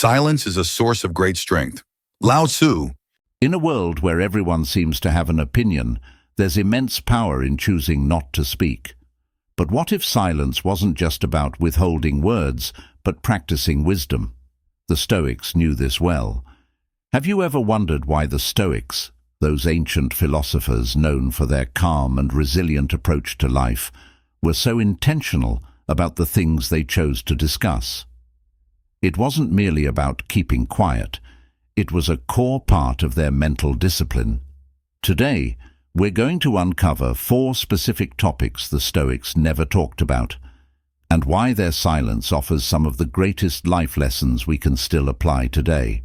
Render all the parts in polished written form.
Silence is a source of great strength. Lao Tzu. In a world where everyone seems to have an opinion, there's immense power in choosing not to speak. But what if silence wasn't just about withholding words, but practicing wisdom? The Stoics knew this well. Have you ever wondered why the Stoics, those ancient philosophers known for their calm and resilient approach to life, were so intentional about the things they chose to discuss? It wasn't merely about keeping quiet. It was a core part of their mental discipline. Today, we're going to uncover 4 specific topics the Stoics never talked about, and why their silence offers some of the greatest life lessons we can still apply today.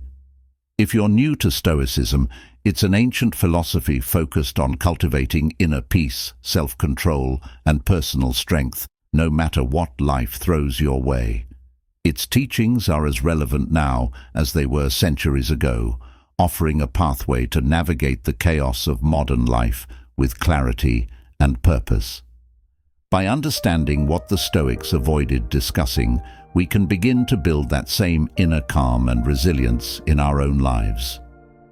If you're new to Stoicism, it's an ancient philosophy focused on cultivating inner peace, self-control, and personal strength, no matter what life throws your way. Its teachings are as relevant now as they were centuries ago, offering a pathway to navigate the chaos of modern life with clarity and purpose. By understanding what the Stoics avoided discussing, we can begin to build that same inner calm and resilience in our own lives.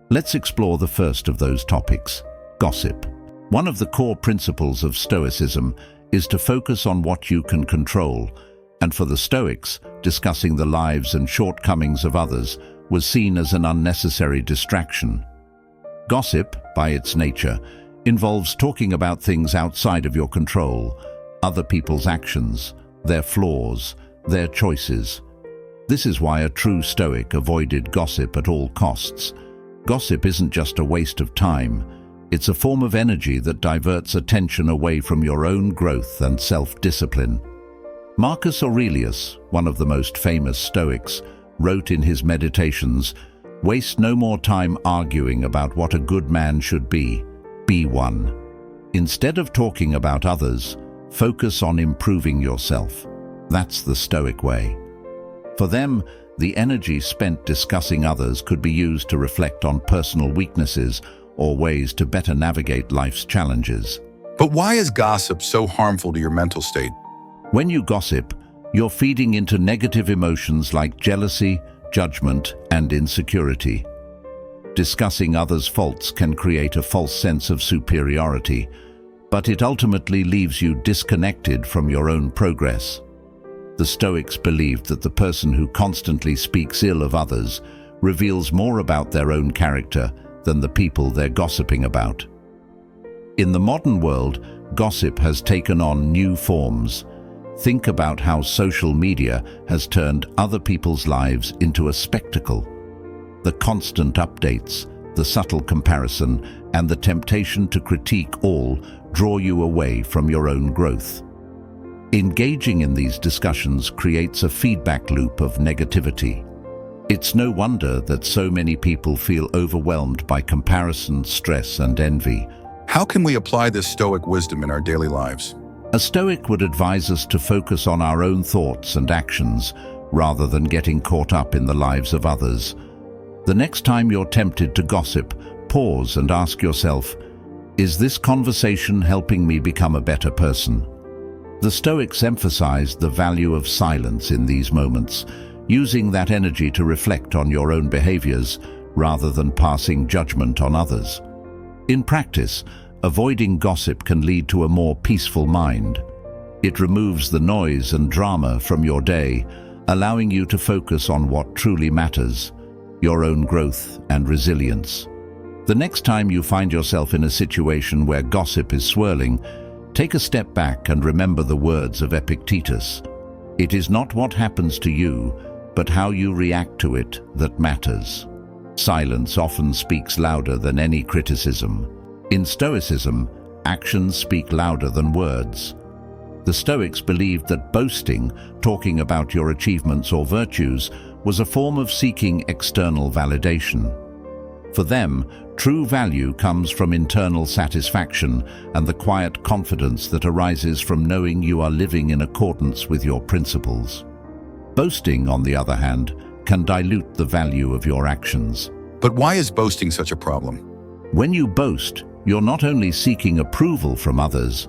Let's explore the first of those topics: gossip. One of the core principles of Stoicism is to focus on what you can control, and for the Stoics, discussing the lives and shortcomings of others was seen as an unnecessary distraction. Gossip, by its nature, involves talking about things outside of your control, other people's actions, their flaws, their choices. This is why a true Stoic avoided gossip at all costs. Gossip isn't just a waste of time. It's a form of energy that diverts attention away from your own growth and self-discipline. Marcus Aurelius, one of the most famous Stoics, wrote in his Meditations, "Waste no more time arguing about what a good man should be one. Instead of talking about others, focus on improving yourself." That's the Stoic way. For them, the energy spent discussing others could be used to reflect on personal weaknesses or ways to better navigate life's challenges. But why is gossip so harmful to your mental state? When you gossip, you're feeding into negative emotions like jealousy, judgment, and insecurity. Discussing others' faults can create a false sense of superiority, but it ultimately leaves you disconnected from your own progress. The Stoics believed that the person who constantly speaks ill of others reveals more about their own character than the people they're gossiping about. In the modern world, gossip has taken on new forms. Think about how social media has turned other people's lives into a spectacle. The constant updates, the subtle comparison, and the temptation to critique all draw you away from your own growth. Engaging in these discussions creates a feedback loop of negativity. It's no wonder that so many people feel overwhelmed by comparison, stress, and envy. How can we apply this Stoic wisdom in our daily lives? A Stoic would advise us to focus on our own thoughts and actions rather than getting caught up in the lives of others. The next time you're tempted to gossip, pause and ask yourself, is this conversation helping me become a better person? The Stoics emphasized the value of silence in these moments, using that energy to reflect on your own behaviors rather than passing judgment on others. In practice, avoiding gossip can lead to a more peaceful mind. It removes the noise and drama from your day, allowing you to focus on what truly matters: your own growth and resilience. The next time you find yourself in a situation where gossip is swirling, take a step back and remember the words of Epictetus. It is not what happens to you, but how you react to it that matters. Silence often speaks louder than any criticism. In Stoicism, actions speak louder than words. The Stoics believed that boasting, talking about your achievements or virtues, was a form of seeking external validation. For them, true value comes from internal satisfaction and the quiet confidence that arises from knowing you are living in accordance with your principles. Boasting, on the other hand, can dilute the value of your actions. But why is boasting such a problem? When you boast, you're not only seeking approval from others,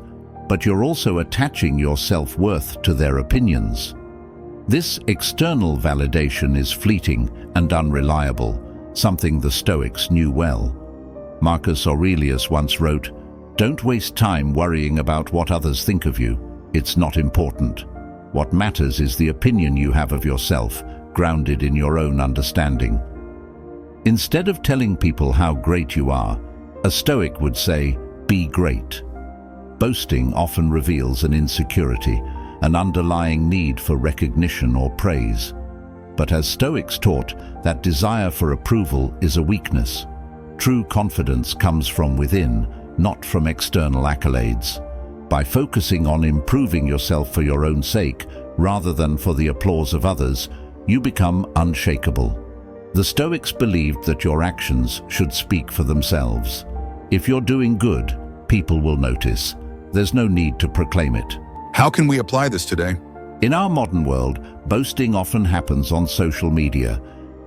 but you're also attaching your self-worth to their opinions. This external validation is fleeting and unreliable, something the Stoics knew well. Marcus Aurelius once wrote, "Don't waste time worrying about what others think of you. It's not important. What matters is the opinion you have of yourself, grounded in your own understanding." Instead of telling people how great you are, a Stoic would say, "Be great." Boasting often reveals an insecurity, an underlying need for recognition or praise. But as Stoics taught, that desire for approval is a weakness. True confidence comes from within, not from external accolades. By focusing on improving yourself for your own sake, rather than for the applause of others, you become unshakable. The Stoics believed that your actions should speak for themselves. If you're doing good, people will notice. There's no need to proclaim it. How can we apply this today? In our modern world, boasting often happens on social media.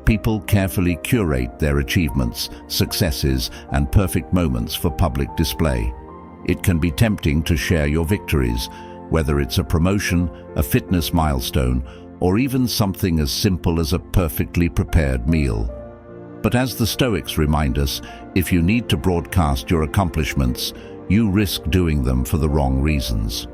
People carefully curate their achievements, successes, and perfect moments for public display. It can be tempting to share your victories, whether it's a promotion, a fitness milestone, or even something as simple as a perfectly prepared meal. But as the Stoics remind us, if you need to broadcast your accomplishments, you risk doing them for the wrong reasons.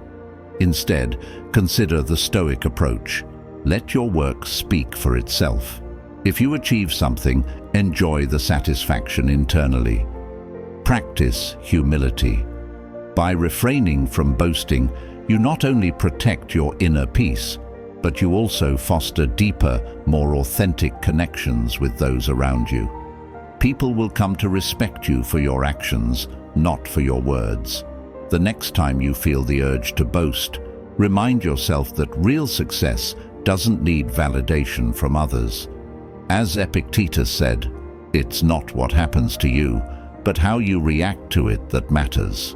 Instead, consider the Stoic approach. Let your work speak for itself. If you achieve something, enjoy the satisfaction internally. Practice humility. By refraining from boasting, you not only protect your inner peace, but you also foster deeper, more authentic connections with those around you. People will come to respect you for your actions, not for your words. The next time you feel the urge to boast, remind yourself that real success doesn't need validation from others. As Epictetus said, "It's not what happens to you, but how you react to it that matters."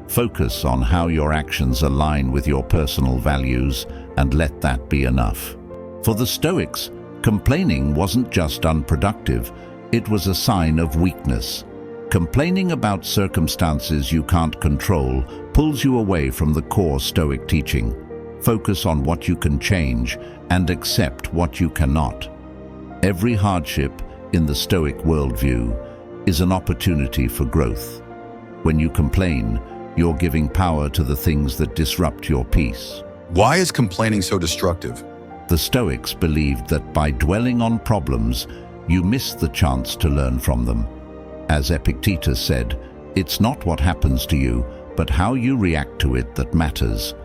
Focus on how your actions align with your personal values and let that be enough. For the Stoics, complaining wasn't just unproductive, it was a sign of weakness. Complaining about circumstances you can't control pulls you away from the core Stoic teaching. Focus on what you can change and accept what you cannot. Every hardship in the Stoic worldview is an opportunity for growth. When you complain, you're giving power to the things that disrupt your peace. Why is complaining so destructive? The Stoics believed that by dwelling on problems, you miss the chance to learn from them. As Epictetus said, "It's not what happens to you, but how you react to it that matters."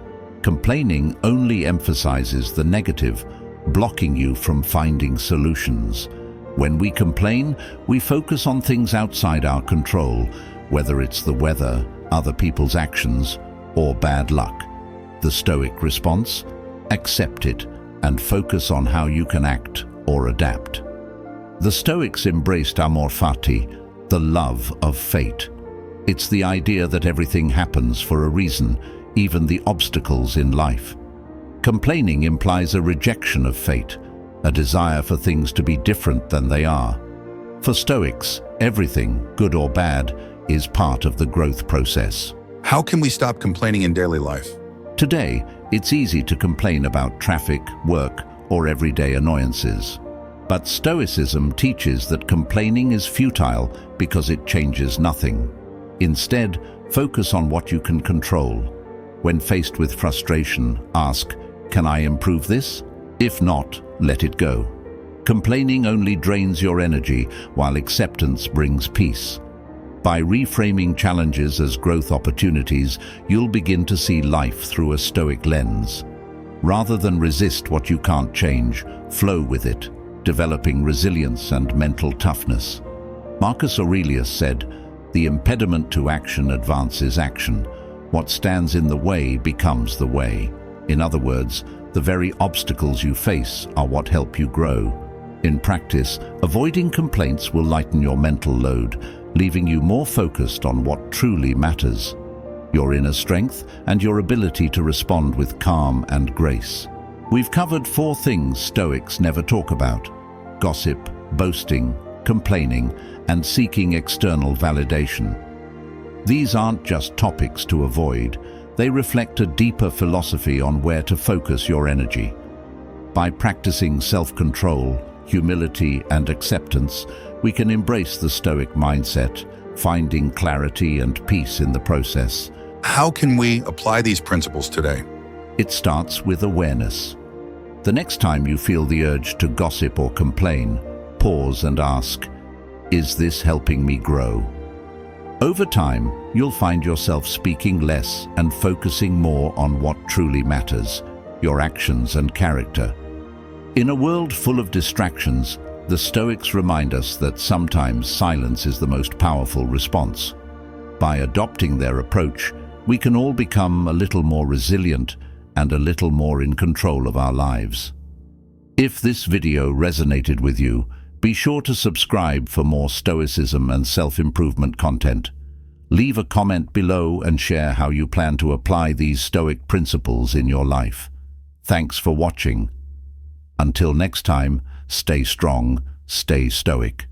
Complaining only emphasizes the negative, blocking you from finding solutions. When we complain, we focus on things outside our control, whether it's the weather, other people's actions, or bad luck. The Stoic response? Accept it and focus on how you can act or adapt. The Stoics embraced amor fati, the love of fate. It's the idea that everything happens for a reason, even the obstacles in life. Complaining implies a rejection of fate, a desire for things to be different than they are. For Stoics, everything, good or bad, is part of the growth process. How can we stop complaining in daily life? Today, it's easy to complain about traffic, work, or everyday annoyances. But Stoicism teaches that complaining is futile because it changes nothing. Instead, focus on what you can control. When faced with frustration, ask, "Can I improve this?" If not, let it go. Complaining only drains your energy, while acceptance brings peace. By reframing challenges as growth opportunities, you'll begin to see life through a Stoic lens. Rather than resist what you can't change, flow with it, developing resilience and mental toughness. Marcus Aurelius said, "The impediment to action advances action. What stands in the way becomes the way." In other words, the very obstacles you face are what help you grow. In practice, avoiding complaints will lighten your mental load, leaving you more focused on what truly matters: your inner strength and your ability to respond with calm and grace. We've covered 4 things Stoics never talk about: gossip, boasting, complaining, and seeking external validation. These aren't just topics to avoid, they reflect a deeper philosophy on where to focus your energy. By practicing self-control, humility, and acceptance, we can embrace the Stoic mindset, finding clarity and peace in the process. How can we apply these principles today? It starts with awareness. The next time you feel the urge to gossip or complain, pause and ask, "Is this helping me grow?" Over time, you'll find yourself speaking less and focusing more on what truly matters, your actions and character. In a world full of distractions, the Stoics remind us that sometimes silence is the most powerful response. By adopting their approach, we can all become a little more resilient and a little more in control of our lives. If this video resonated with you, be sure to subscribe for more Stoicism and self-improvement content. Leave a comment below and share how you plan to apply these Stoic principles in your life. Thanks for watching. Until next time, stay strong, stay Stoic.